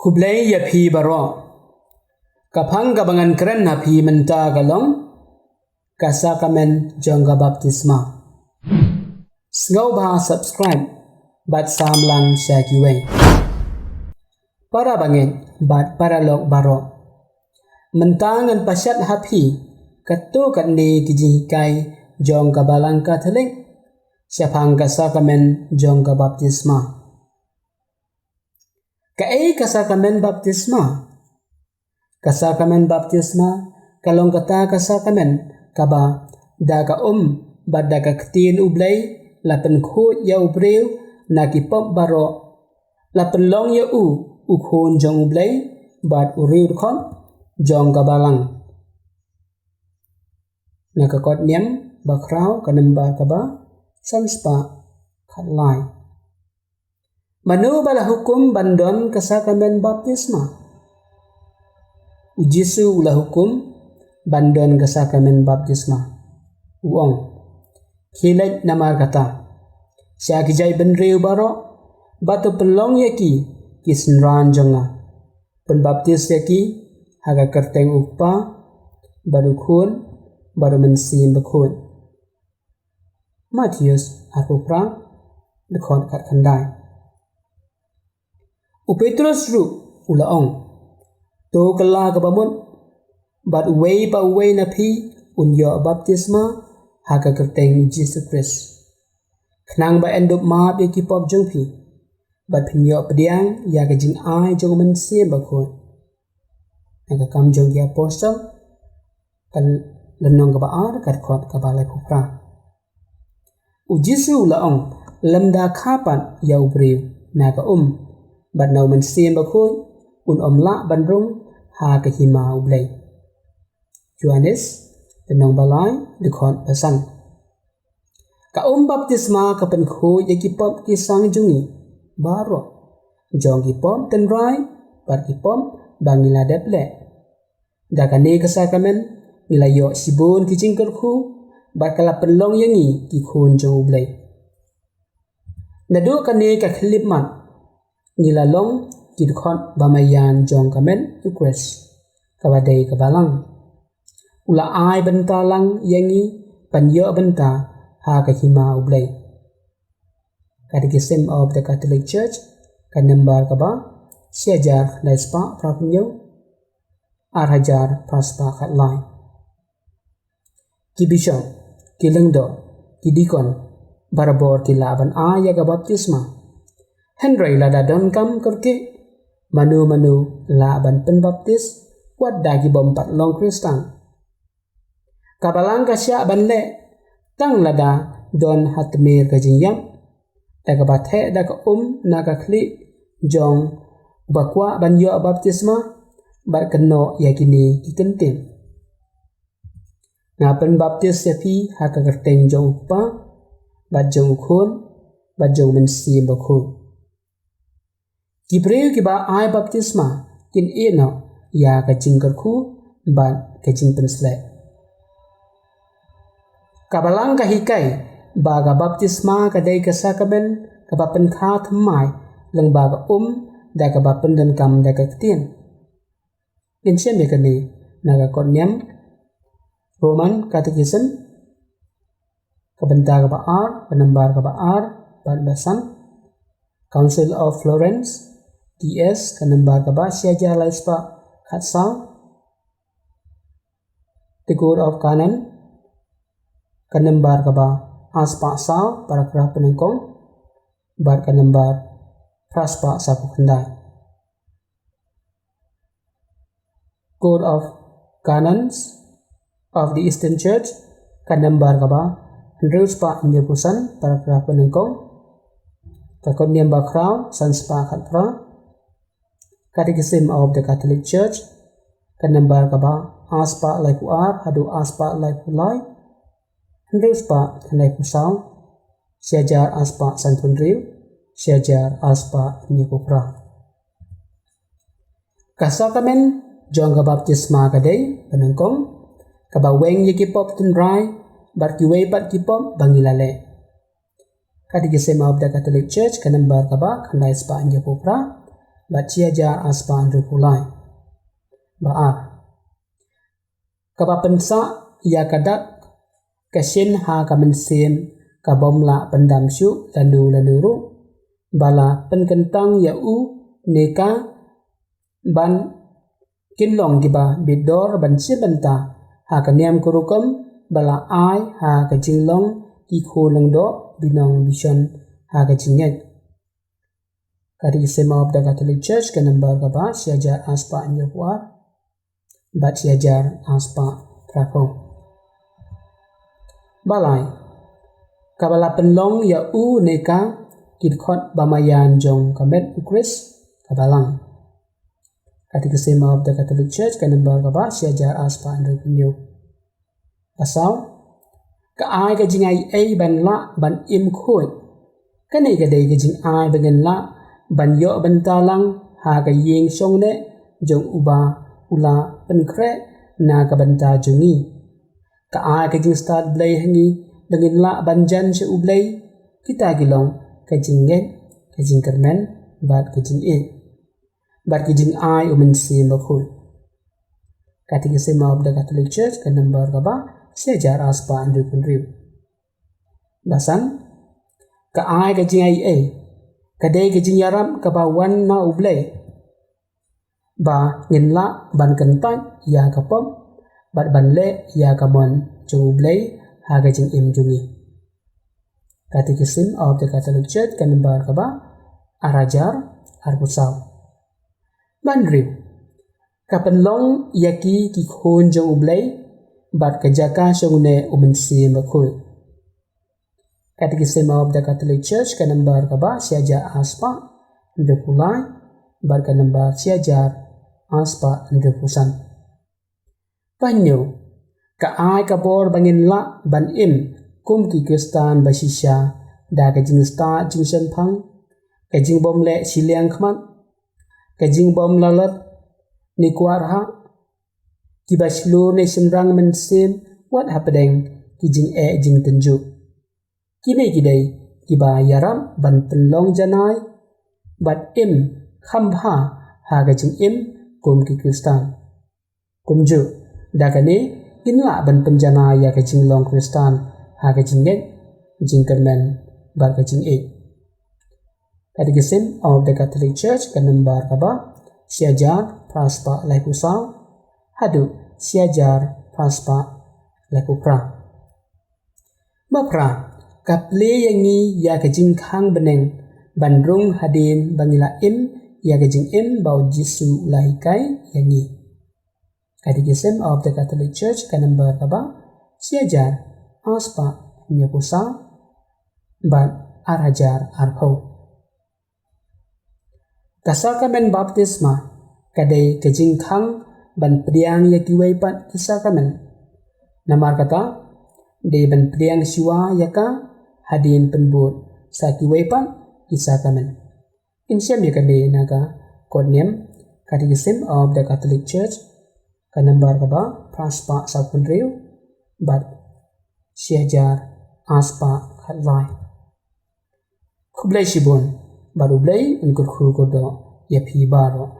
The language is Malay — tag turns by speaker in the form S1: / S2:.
S1: Kublai ya phi baro kapang kabangan keren na phi menta galong kasakamen jongga baptisma sngau ba subscribe bat samlang syakiweng para bangen bat para lok baro mentangan pasyat hapi katu kat ni kijikai jongga balangka teling syapang kasakamen jongga baptisma Kai kasakamen baptisma kalong kata kasakamen kaba daga badaga ketin ublay lapen khut ya ubreu nakipop baro lapen long ya ukhun jong ublay bad uriu khon jong gabalang nakakot niam bakrau kanemba kaba sanspa khatlai Manu bala hukum bandon kasakamen baptisma. Ujisu ula hukum bandon kasakamen baptisma. Uong. Kilat nama kata. Syakijai benriu baro batu pelong yaki kisnran jonga. Penbaptis yaki haga kerteng upa baru kun baru mensim bekun. Matius aku prang dekon kat kendai. Upetrus ru ulaong to kala kabamut bat uwei pa uwei na phi unyo baptisma haka kerteng Jesus Christ knang ba endup ma be kipop jong phi bat pinyo pediang ya ka jing ai jong men sim ba khon naka kam jong ya apostol kan lenong ka baar kat khot ka balai phupra ujisu ulaong lamda khapan ya ubriu naka bat nau mensim bakun la bandrung ha ka hima ublay Johannes tenong balai dekhon pasang ka baptisma ka penkhu yakipop kisang jungi baro jong kipop tenrai bat kipop bangila deple dakane kasakamen nilayo sibun kijingker khu bat kala penlong yangi ki khun jong ublay nadu kane ka khlipman nilalong kidkhot bamayan jong kamen ukres kabadai kabalang ula ai bentalang yangi panyo benta ha kahima ublay Catechism of the Catholic Church kanembar kaba siajar laispa prapinyo arhajar praspa khatlai kibishop kilengdo kidikon barabor kilaban aya ka baptisma Henry lada don kam kerke manu la ban penbaptis wat dagi bompat long kristang kabalang kasya ban le tang lada don hatmir kajinyam daga bathe daga naga kli jong bakwa ban yo baptisma bar keno yakini kikentin na penbaptis yapi haka kerteng jong pa bat jong khun bat jong mensi bakhu Kibreu kiba ai baptisma kin ino ya kacing kerku ban kacing pensle. Kabalang kahikai baga baptisma kadai kasakaben kabapen kha thamai lang baga da kabapen dan kam da kaktien. Insya mekani naga konyam Roman Catechism kabenta kaba ar penambar kaba ar ban basan Council of Florence DS kanembar kaba siaja laispa khatsal The Code of Canon kanembar kaba aspa sal paragraf penengkong bar kanembar praspa saku kendai Code of Canons of the Eastern Church kanembar kaba hendruspa inyepusan paragraf penengkong kakon niam bakrau sanspa khatpra Catechism of the Catholic Church kanembar kaba aspa laiku ar hadu aspa laiku lai hendruspa kanai pusau siajar aspa santunriu siajar aspa nyekupra kasakamen jongga baptisma kadai penengkong kaba weng yekipop tunrai bar kiwei bat kipop bangilale Catechism of the Catholic Church kanembar kaba kanai spa nyekupra bat siajar aspa andru pulai. Baar. Kaba pensa ya kadak kasin ha kamensin kabomla pendam syu lanu ru bala penkentang ya u neka ban kinlong giba bidor ban sibenta ha kaniam kurukum bala ai ha kajinglong ki kholang do binong mission ha kajinget. Katekisme of the Catholic Church ke number kaba siajar aspa nyopwa bat siajar aspa trapo. Balai kabala penlong ya u neka kidkhot bamayan jong kamet ukris kabalang. Katekisme of the Catholic Church ke number kaba siajar aspa nyopwa. Pasal ka ai ka jingai ai ban la ban im khoi kane ka dei ka jing ai bagen la ban yo ban talang ha ka yeng song ne jong uba ula pen kre na ka ban ta jungi ka ai ka jing start blai hangi bagen la ban jan se ublai kita gilong ka jing nge ka jing kermen bat ka jing e bat ka jing ai umen si ma khoi. Katekisme of the Catholic Church ke number kaba siajar aspa andru punriu. Basan ka ai ka jingai e ka dei ka jing yaram ka ba wan na ublai ba ngin la ban kentan ya ka pom bat ban le ya ka mon jung ublai ha ka jing im jungi. Katekisme of the Catholic Church ke number kaba arajar arbusau. Banriu kapenlong yaki ki khon jong ublai bat kajaka shongne umensi makhoi. Katekisme of the Catholic Church ke number kaba siajar aspa andru pulai bat ke number siajar aspa andru pusan. Panyo ka ai ka bor bangin la ban im kum ki kristan basisya da ka jing sta jing sen phang ka jing bom le siliang khmat ka jing bom lalat ni kuarha ki baslo ne simrang mensim what happening ki jing e jing tenju kini kidai ki ba yaram ban penlong janai bat im khambha ha ga jing im kum ki kristan kumju dagane inla ban penjana ya ga jing long kristan ha ga jing nge jing kermen ba ga jing e. Katekisme of the Catholic Church ke number kaba siajar praspa laikusau hadu siajar praspa laikupra. Mapra kaple yangi ya ka jing khang beneng bandrung hadin bangila im ya ka jing im bau jisu laikai yangi. Katekisme of the Catholic Church ke number kaba siajar aspa nyapusau bat arajar arho. Kasakamen baptisma kadai kejing khang ban priang ya kiwai pat kisakamen. Namar kata de ban priang siwa yaka hadin penbut sa kiwai pat kisakamen. Insyam ya kadai naga kodnem Katekisme of the Catholic Church ka number kaba praspa sapunriu bat siajar aspa khatlai. Kublai sibun baru blai unkur khu kodo ya phi baro.